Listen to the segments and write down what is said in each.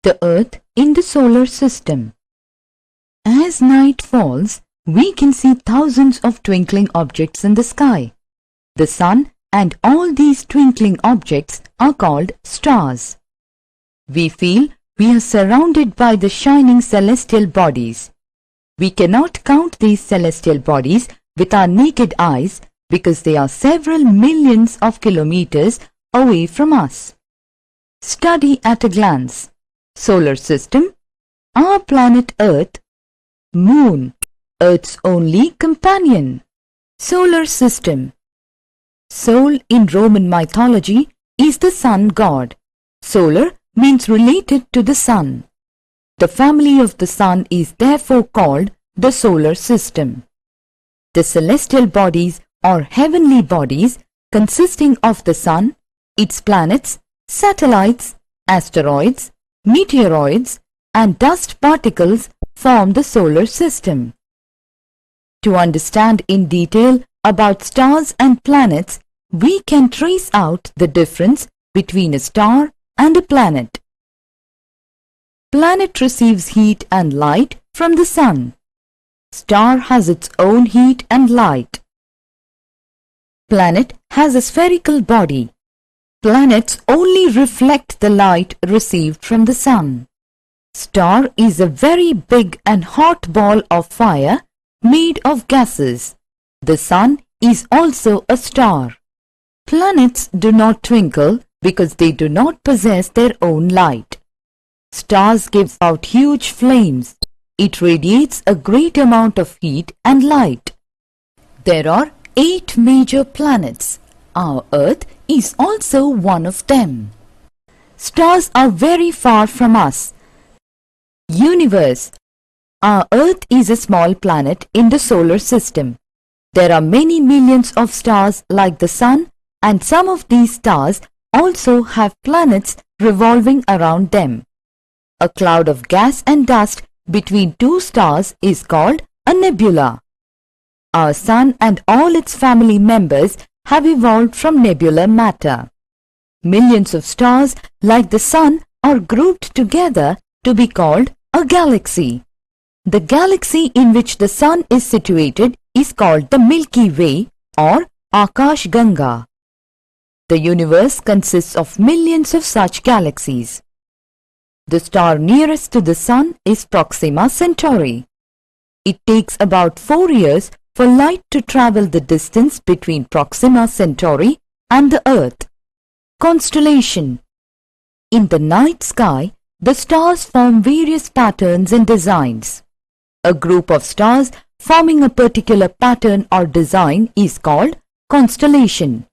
The Earth in the solar system. As night falls, we can see thousands of twinkling objects in the sky. The sun and all these twinkling objects are called stars. We feel we are surrounded by the shining celestial bodies. We cannot count these celestial bodies with our naked eyes because they are several millions of kilometers away from us. Study at a glance. Solar system, our planet Earth, Moon, Earth's only companion. Solar system. Sol in Roman mythology is the sun god. Solar means related to the sun. The family of the sun is therefore called the solar system. The celestial bodies or heavenly bodies consisting of the sun, its planets, satellites, asteroids, meteoroids and dust particles form the solar system. To understand in detail about stars and planets, we can trace out the difference between a star and a planet. Planet receives heat and light from the sun. Star has its own heat and light. Planet has a spherical body. Planets only reflect the light received from the sun. Star is a very big and hot ball of fire made of gases. The sun is also a star. Planets do not twinkle because they do not possess their own light. Stars give out huge flames. It radiates a great amount of heat and light. There are 8 major planets. Our Earth is also one of them. Stars are very far from us. Universe. Our Earth is a small planet in the solar system. There are many millions of stars like the sun, and some of these stars also have planets revolving around them. A cloud of gas and dust between 2 stars is called a nebula. Our sun and all its family members have evolved from nebular matter. Millions of stars like the sun are grouped together to be called a galaxy. The galaxy in which the sun is situated is called the Milky Way or Akash Ganga. The universe consists of millions of such galaxies. The star nearest to the sun is Proxima Centauri. It takes about 4 years for light to travel the distance between Proxima Centauri and the Earth. Constellation. In the night sky, the stars form various patterns and designs. A group of stars forming a particular pattern or design is called constellation.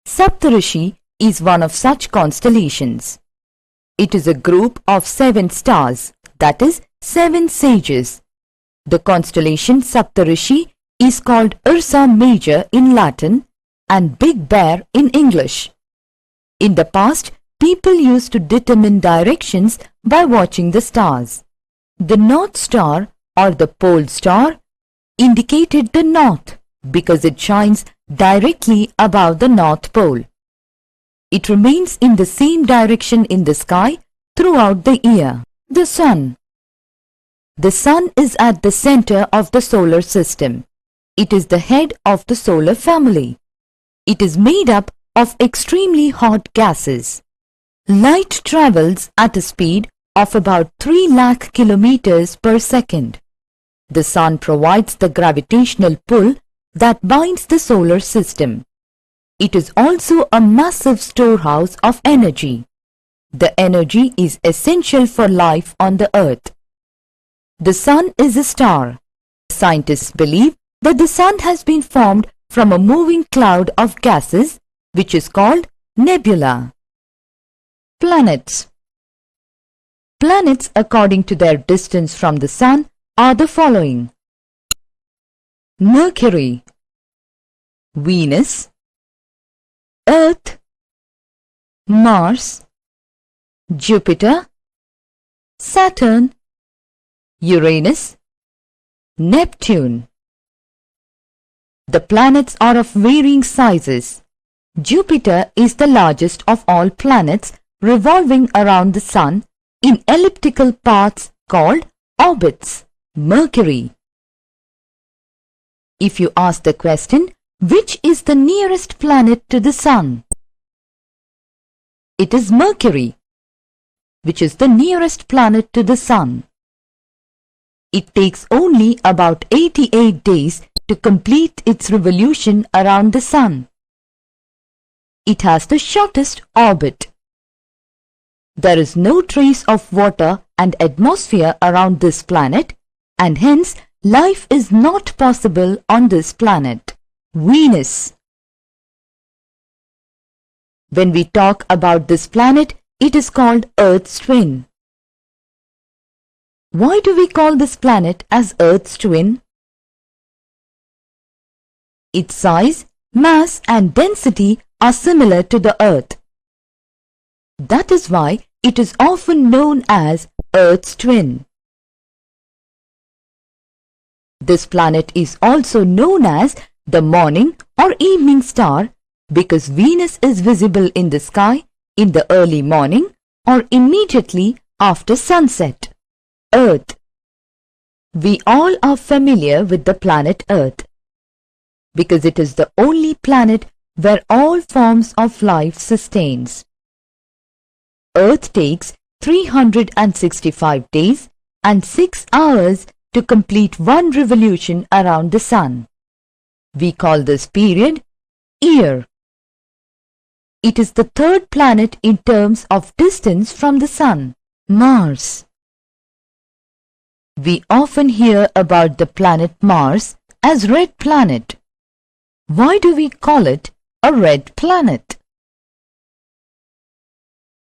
Saptarishi is one of such constellations. It is a group of 7 stars, that is 7 sages. The constellation Saptarishi is called Ursa Major in Latin and Big Bear in English. In the past, people used to determine directions by watching the stars. The North Star or the Pole Star indicated the north because it shines directly above the North Pole. It remains in the same direction in the sky throughout the year. The Sun. The Sun is at the center of the solar system. It is the head of the solar family. It is made up of extremely hot gases. Light travels at a speed of about 3 lakh kilometers per second. The Sun provides the gravitational pull that binds the solar system. It is also a massive storehouse of energy. The energy is essential for life on the Earth. The Sun is a star. Scientists believe that the Sun has been formed from a moving cloud of gases, which is called nebula. Planets. Planets, according to their distance from the Sun, are the following: Mercury, Venus, Earth, Mars, Jupiter, Saturn, Uranus, Neptune. The planets are of varying sizes. Jupiter is the largest of all planets revolving around the Sun in elliptical paths called orbits. Mercury. If you ask the question, which is the nearest planet to the Sun? It is Mercury, which is the nearest planet to the Sun. It takes only about 88 days to complete its revolution around the Sun. It has the shortest orbit. There is no trace of water and atmosphere around this planet, and hence life is not possible on this planet. Venus. When we talk about this planet, it is called Earth's twin. Why do we call this planet as Earth's twin? Its size, mass and density are similar to the Earth. That is why it is often known as Earth's twin. This planet is also known as the morning or evening star because Venus is visible in the sky in the early morning or immediately after sunset. Earth. We all are familiar with the planet Earth because it is the only planet where all forms of life sustains. Earth takes 365 days and 6 hours to complete one revolution around the Sun. We call this period year. It is the third planet in terms of distance from the Sun. Mars. We often hear about the planet Mars as red planet. Why do we call it a red planet?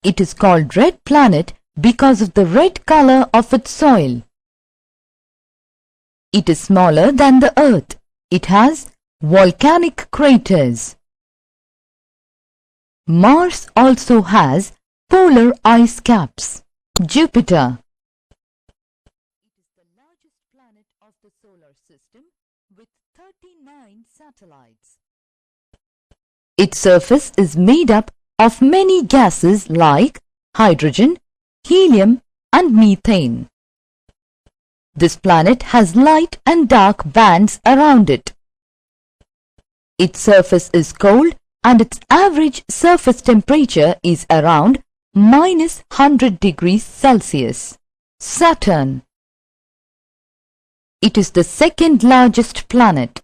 It is called red planet because of the red color of its soil. It is smaller than the Earth. It has volcanic craters. Mars also has polar ice caps. Jupiter. It is the largest planet of the solar system with 39 satellites. Its surface is made up of many gases like hydrogen, helium and methane. This planet has light and dark bands around it. Its surface is cold and its average surface temperature is around -100 degrees Celsius. Saturn. It is the second largest planet.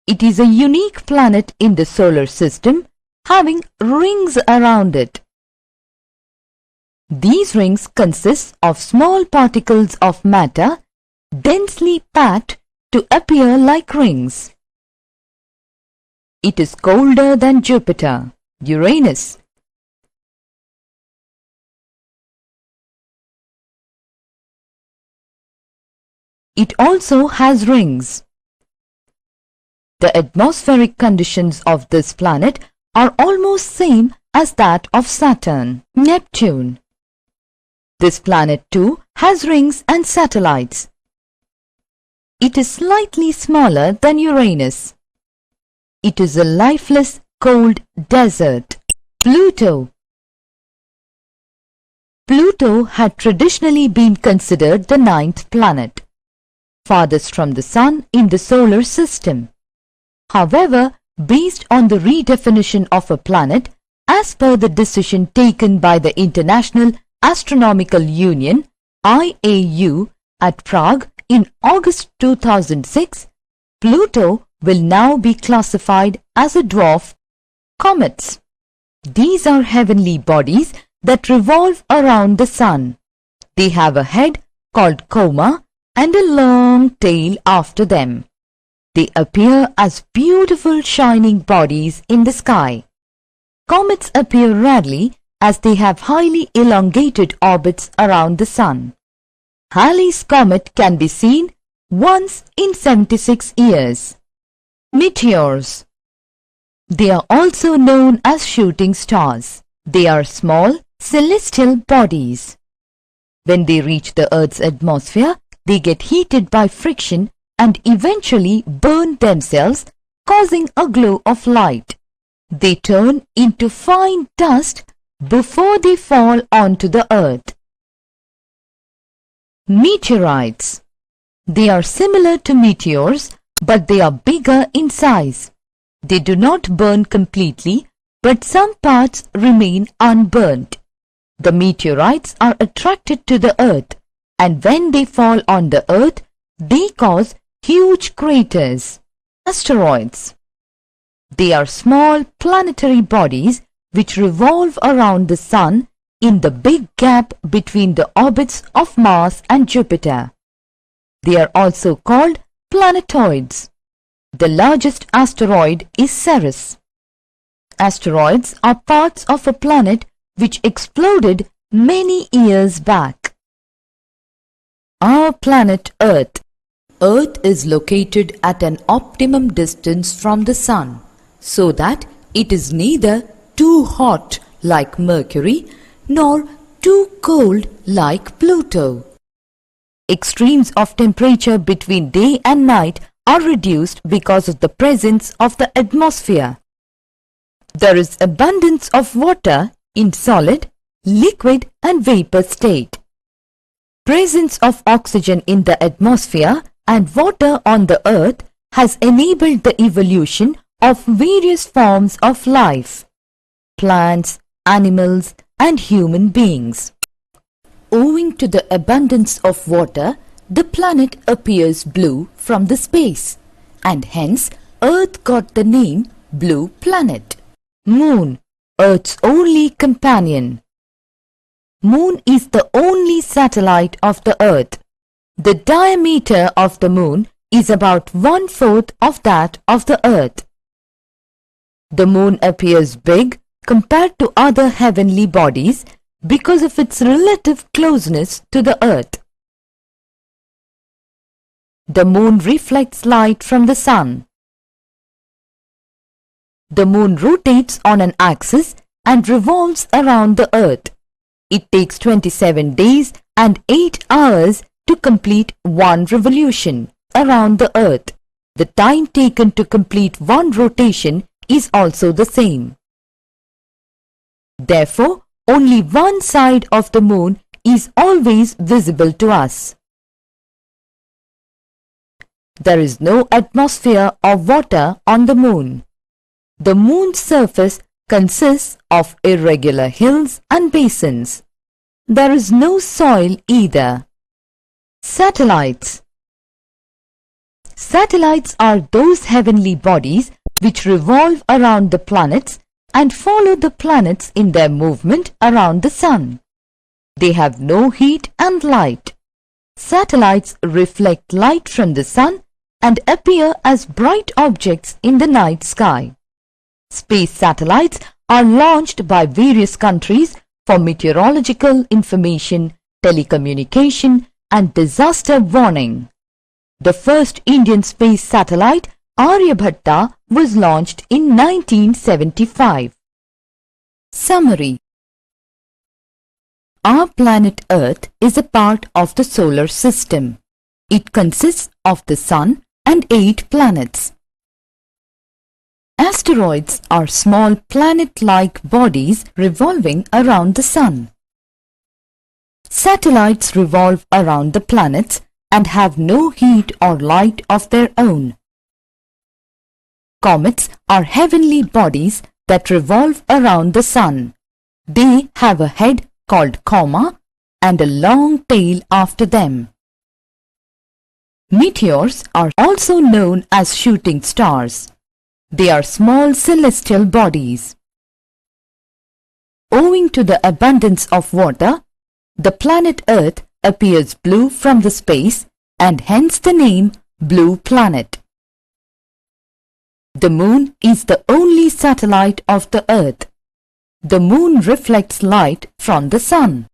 It is a unique planet in the solar system having rings around it. These rings consist of small particles of matter densely packed to appear like rings. It is colder than Jupiter. Uranus. It also has rings. The atmospheric conditions of this planet are almost same as that of Saturn. Neptune. This planet too has rings and satellites. It is slightly smaller than Uranus. It is a lifeless, cold desert. Pluto. Pluto had traditionally been considered the 9th planet, farthest from the Sun in the solar system. However, based on the redefinition of a planet, as per the decision taken by the International Astronomical Union (IAU) at Prague in August 2006, Pluto will now be classified as a dwarf. Comets. These are heavenly bodies that revolve around the Sun. They have a head called coma and a long tail after them. They appear as beautiful shining bodies in the sky. Comets appear rarely as they have highly elongated orbits around the Sun. Halley's Comet can be seen once in 76 years. Meteors. They are also known as shooting stars. They are small celestial bodies. When they reach the Earth's atmosphere, they get heated by friction and eventually burn themselves, causing a glow of light. They turn into fine dust before they fall onto the earth. Meteorites. They are similar to meteors, but they are bigger in size. They do not burn completely, but some parts remain unburnt. The meteorites are attracted to the earth, and when they fall on the earth, they cause huge craters. Asteroids. They are small planetary bodies which revolve around the Sun in the big gap between the orbits of Mars and Jupiter. They are also called planetoids. The largest asteroid is Ceres. Asteroids are parts of a planet which exploded many years back. Our planet Earth. Earth is located at an optimum distance from the Sun, so that it is neither too hot like Mercury nor too cold like Pluto. Extremes of temperature between day and night are reduced because of the presence of the atmosphere. There is abundance of water in solid, liquid and vapor state. Presence of oxygen in the atmosphere and water on the earth has enabled the evolution of various forms of life, plants, animals and human beings. Owing to the abundance of water, the planet appears blue from the space, and hence Earth got the name Blue Planet. Moon, Earth's only companion. Moon is the only satellite of the Earth. The diameter of the Moon is about 1/4 of that of the Earth. The Moon appears big compared to other heavenly bodies because of its relative closeness to the Earth. The Moon reflects light from the Sun. The Moon rotates on an axis and revolves around the Earth. It takes 27 days and 8 hours to complete one revolution around the Earth. The time taken to complete one rotation is also the same. Therefore, only one side of the Moon is always visible to us. There is no atmosphere or water on the Moon. The Moon's surface consists of irregular hills and basins. There is no soil either. Satellites. Satellites are those heavenly bodies which revolve around the planets and follow the planets in their movement around the Sun. They have no heat and light. Satellites reflect light from the Sun and appear as bright objects in the night sky. Space satellites are launched by various countries for meteorological information, telecommunication and disaster warning. The first Indian space satellite, Aryabhatta, was launched in 1975. Summary. Our planet Earth is a part of the solar system. It consists of the Sun and 8 planets. Asteroids are small planet-like bodies revolving around the Sun. Satellites revolve around the planets and have no heat or light of their own. Comets are heavenly bodies that revolve around the Sun. They have a head called coma and a long tail after them. Meteors are also known as shooting stars. They are small celestial bodies. Owing to the abundance of water, the planet Earth appears blue from the space and hence the name Blue Planet. The Moon is the only satellite of the Earth. The Moon reflects light from the Sun.